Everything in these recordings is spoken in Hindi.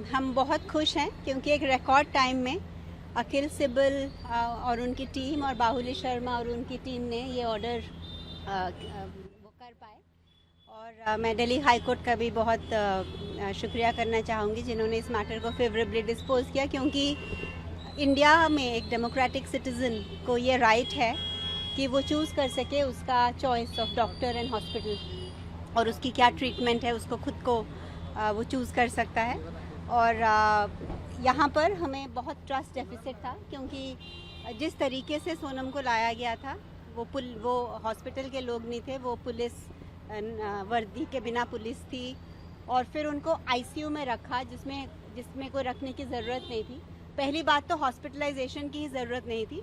हम बहुत खुश हैं क्योंकि एक रिकॉर्ड टाइम में अखिल सिब्बल और उनकी टीम और बाहुली शर्मा और उनकी टीम ने ये ऑर्डर वो कर पाए। और मैं दिल्ली हाई कोर्ट का भी बहुत शुक्रिया करना चाहूँगी जिन्होंने इस मैटर को फेवरेबली डिस्पोज किया, क्योंकि इंडिया में एक डेमोक्रेटिक सिटीज़न को ये राइट है कि वो चूज़ कर सके उसका choice of doctor and hospital, और उसकी क्या ट्रीटमेंट है उसको खुद को वो चूज़ कर सकता है। और यहाँ पर हमें बहुत ट्रस्ट डेफिसिट था, क्योंकि जिस तरीके से सोनम को लाया गया था वो हॉस्पिटल के लोग नहीं थे, वो पुलिस वर्दी के बिना पुलिस थी, और फिर उनको आईसीयू में रखा जिसमें कोई रखने की ज़रूरत नहीं थी। पहली बात तो हॉस्पिटलाइजेशन की ही ज़रूरत नहीं थी,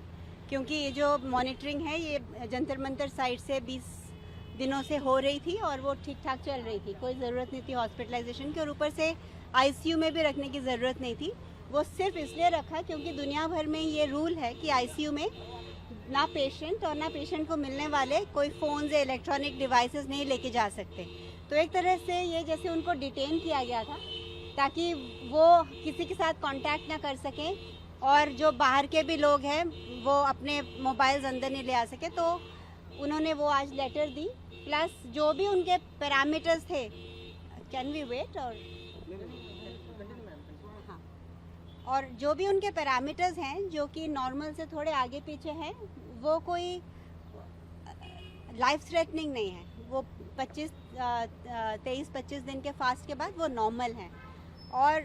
क्योंकि ये जो मॉनिटरिंग है ये जंतर मंतर साइड से 20 दिनों से हो रही थी और वो ठीक ठाक चल रही थी, कोई ज़रूरत नहीं थी हॉस्पिटलाइजेशन की, और ऊपर से आईसीयू में भी रखने की ज़रूरत नहीं थी। वो सिर्फ इसलिए रखा क्योंकि दुनिया भर में ये रूल है कि आईसीयू में ना पेशेंट और ना पेशेंट को मिलने वाले कोई फ़ोन या इलेक्ट्रॉनिक डिवाइसेस नहीं लेके जा सकते। तो एक तरह से ये जैसे उनको डिटेन किया गया था ताकि वो किसी के साथ कांटेक्ट ना कर सकें, और जो बाहर के भी लोग हैं वो अपने मोबाइल्स अंदर नहीं ले आ सके। तो उन्होंने वो आज लेटर दी, प्लस जो भी उनके पैरामीटर्स थे, कैन वी वेट, और जो भी उनके पैरामीटर्स हैं जो कि नॉर्मल से थोड़े आगे पीछे हैं, वो कोई लाइफ थ्रेटनिंग नहीं है, वो 23-25 दिन के फास्ट के बाद वो नॉर्मल हैं। और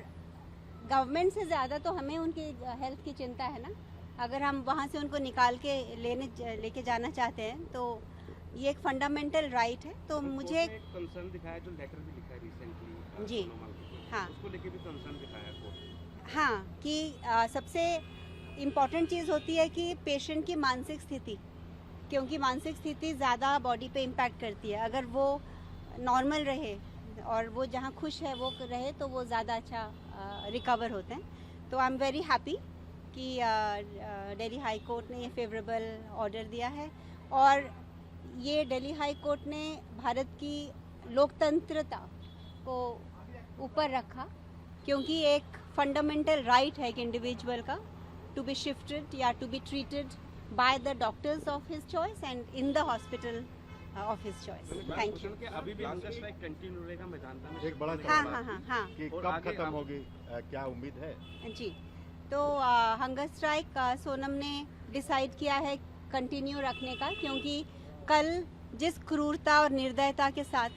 गवर्नमेंट से ज़्यादा तो हमें उनकी हेल्थ की चिंता है ना। अगर हम वहाँ से उनको निकाल के लेके जाना चाहते हैं तो ये एक फंडामेंटल राइट है। तो मुझे कंसर्न दिखाया, जो लेटर भी लिखा है रिसेंटली जी, हाँ, उसको लेके भी कंसर्न दिखाया कोर्ट। हाँ, कि सबसे इम्पॉर्टेंट चीज़ होती है कि पेशेंट की मानसिक स्थिति, क्योंकि मानसिक स्थिति ज़्यादा बॉडी पे इम्पैक्ट करती है। अगर वो नॉर्मल रहे और वो जहाँ खुश है वो रहे तो वो ज़्यादा अच्छा रिकवर होते हैं। तो आई एम वेरी हैप्पी कि दिल्ली हाई कोर्ट ने ये फेवरेबल ऑर्डर दिया है, और ये दिल्ली हाई कोर्ट ने भारत की लोकतंत्रता को ऊपर रखा, क्योंकि एक फंडामेंटल राइट है एक इंडिविजुअल का टू बी शिफ्टेड या to be treated by the doctors of his choice and in the hospital of his choice. Thank you. अभी भी हंगर स्ट्राइक कंटिन्यू रहेगा, मैं जानता हूं। एक बड़ा हाँ कि कब खत्म होगी, क्या उम्मीद है जी। तो हंगर स्ट्राइक सोनम ने डिसाइड किया है कंटिन्यू रखने का, क्योंकि कल जिस क्रूरता और निर्दयता के साथ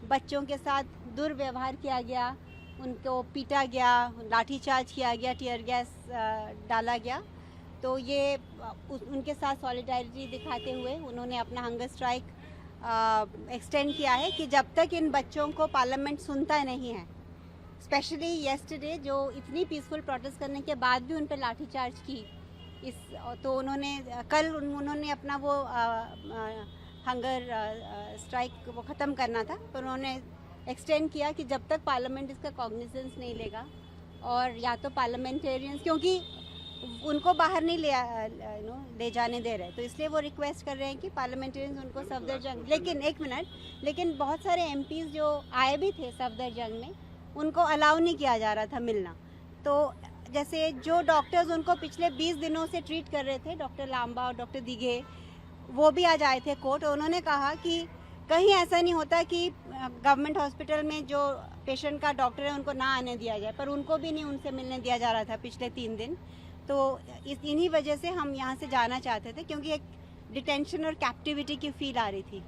बच्चों के साथ दुर्व्यवहार किया गया, उनको पीटा गया, लाठीचार्ज किया गया, टीयर गैस डाला गया, तो ये उनके साथ सॉलिडारिटी दिखाते हुए उन्होंने अपना हंगर स्ट्राइक एक्सटेंड किया है कि जब तक इन बच्चों को पार्लियामेंट सुनता नहीं है, स्पेशली येस्टरडे जो इतनी पीसफुल प्रोटेस्ट करने के बाद भी उन पर लाठीचार्ज की, तो उन्होंने अपना वो हंगर स्ट्राइक वो ख़त्म करना था, पर उन्होंने एक्सटेंड किया कि जब तक पार्लियामेंट इसका कॉग्निजेंस नहीं लेगा, और या तो पार्लियामेंटेरियंस, क्योंकि उनको बाहर नहीं ले जाने दे रहे, तो इसलिए वो रिक्वेस्ट कर रहे हैं कि पार्लियामेंटेरियंस उनको सफदरजंग, लेकिन बहुत सारे एमपीज़ जो आए भी थे सफदरजंग में, उनको अलाउ नहीं किया जा रहा था मिलना। तो जैसे जो डॉक्टर्स उनको पिछले 20 दिनों से ट्रीट कर रहे थे, डॉक्टर लांबा और डॉक्टर दिघे, वो भी आज आए थे कोर्ट। उन्होंने कहा कि कहीं ऐसा नहीं होता कि गवर्नमेंट हॉस्पिटल में जो पेशेंट का डॉक्टर है उनको ना आने दिया जाए, पर उनको भी नहीं उनसे मिलने दिया जा रहा था पिछले 3 दिन। तो इन्हीं वजह से हम यहाँ से जाना चाहते थे, क्योंकि एक डिटेंशन और कैप्टिविटी की फील आ रही थी।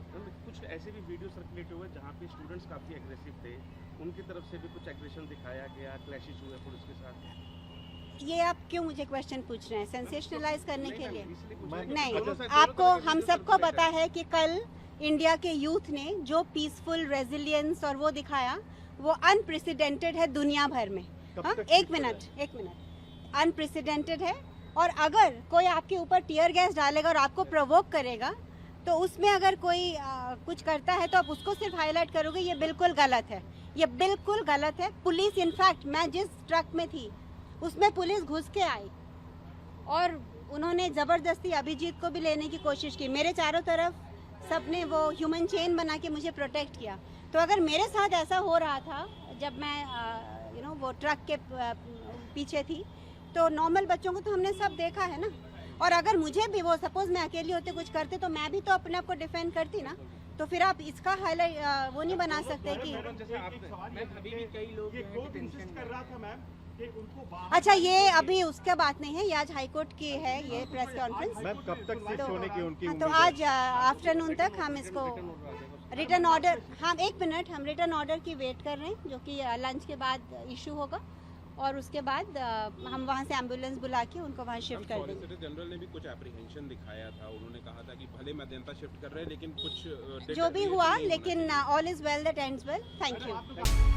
कुछ ऐसे भी वीडियो सर्कुलेट हुए जहाँ पे स्टूडेंट्स काफ़ी एग्रेसिव थे, उनकी तरफ से भी कुछ एग्रेशन दिखाया गया, क्लैशेस हुए पुलिस के साथ। ये आप क्यों मुझे क्वेश्चन पूछ रहे हैं? सेंसेशनलाइज करने के लिए नहीं, अच्छा, आपको हम सबको पता है कि कल इंडिया के यूथ ने जो पीसफुल रेजिलियंस और वो दिखाया, वो अनप्रेसिडेंटेड है दुनिया भर में। हाँ, एक मिनट, अनप्रेसिडेंटेड है। और अगर कोई आपके ऊपर टीयर गैस डालेगा और आपको प्रोवोक करेगा, तो उसमें अगर कोई कुछ करता है तो आप उसको सिर्फ हाईलाइट करोगे, ये बिल्कुल गलत है, ये बिल्कुल गलत है। पुलिस, इनफैक्ट मैं जिस ट्रक में थी उसमें पुलिस घुस के आई और उन्होंने ज़बरदस्ती अभिजीत को भी लेने की कोशिश की। मेरे चारों तरफ सबने वो ह्यूमन चेन बना के मुझे प्रोटेक्ट किया। तो अगर मेरे साथ ऐसा हो रहा था जब मैं वो ट्रक के पीछे थी। तो नॉर्मल बच्चों को तो हमने सब देखा है ना, और अगर मुझे भी वो सपोज मैं अकेली होते कुछ करते तो मैं भी तो अपने आप को डिफेंड करती ना। तो फिर आप इसका हाईलाइट वो नहीं बना सकते कि अच्छा ये अभी उसका बात नहीं है, ये आज हाईकोर्ट की है ये प्रेस कॉन्फ्रेंस। मैम कब तक शिफ्ट होने की उनकी तो उम्मीद है? आज आफ्टरनून तक हम इसको रिटर्न ऑर्डर, हाँ 1 मिनट, हम रिटर्न ऑर्डर की वेट कर रहे हैं जो कि लंच के बाद इशू होगा, और उसके बाद हम वहाँ से एम्बुलेंस बुला के उनको वहाँ शिफ्ट कर देंगे। सॉलिसिटर जनरल ने भी कुछ एप्रीहेंशन दिखाया था, उन्होंने कहा था कि भले मध्यंता शिफ्ट कर रहे हैं लेकिन कुछ जो भी हुआ, लेकिन all is well that ends well. Thank you.